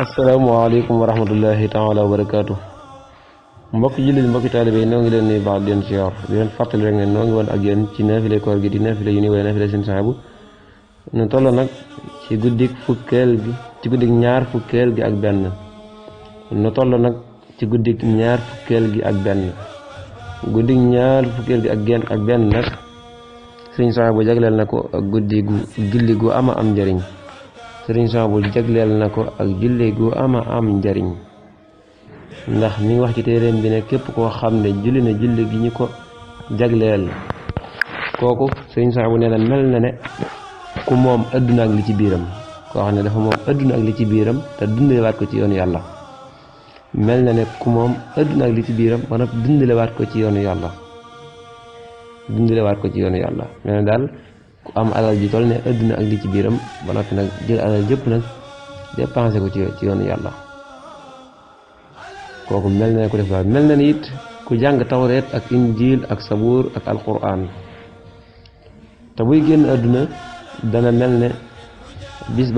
asalaamaaleykum wa rahmatullahi taala wa barakaatu mbokki jullit mbokki taalibe yi noo ngi leen nuyu baax di leen siyaar di leen fàttali rek ne noo ngi woon ak yéen ci naafile koor gi di naafile yu ni woy naafile seen saabu nu toll nag ci guddik ñaar fukkeel gi ak benn nu toll nag ci guddik ñaar fukkeel gi ak benn guddik ñaar fukkeel gi ak benn nag sëriñ saabu jagleel na ko ak julli gu ama am njariñ sëriñ saabu jagleel na ko ak julli gu ama am njariñ ndax mi ngi wax ci téeréem bi ne képp koo xam ne julli na julli gi ñu ko jagleel kooku sëriñ saabu nee na mel na ne ku moom adduna ak li ci biiram koo xam ne dafa moom adduna ak li ci biiram te dundalewaat ko ci yoonu yàlla mel na ne ku moom adduna ak li ci biiram ba noppi dundalewaat ko ci yoonu yàlla mel na daal ku am alal ji toll ne adduna ak li ci biiram ba noppi nag jël alal jëpp nag dépensé ko ci yoonu yàlla kooku mel na ne ku def daal mel na ni it ku jàng tawreet ak injiil ak sabuur ak alquran te buy génn adduna dana mel ne bis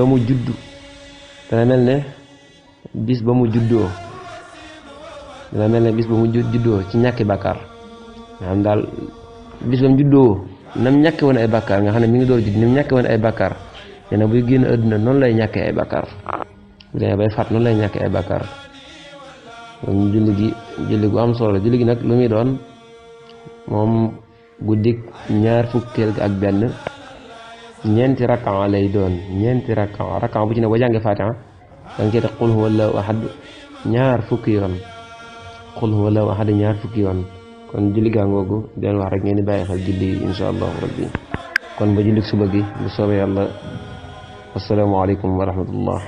ba mu juddoo ci ñàkki bàkkaar nga xam daal bis ba mu juddoo nam ñàkke woon ay bàkkaar nga xam ne mi ngi door judd nam ñàkke woon ay bàkkaar nee na buy génn adduna noonu lay ñàkkee ay bàkkaar bu demee bay faat noonu lay ñàkkee ay bàkkaar kon julli gu am solo la julli gi nag lu muy doon moom guddik ñaar fukkeel gi ak benn ñeenti rakkan lay doon rakkan bu ci ne boo jàngee Faatiha danga cee teg qul huwallahu ahad ñaar fukki yoon kon julli gaa ngoogu den wax rek ngeen di bàyyi xel julli insha allahu rabbi kon ba jullik suba gi bu soobee yàlla asalaamaaleykum wa rahmatullah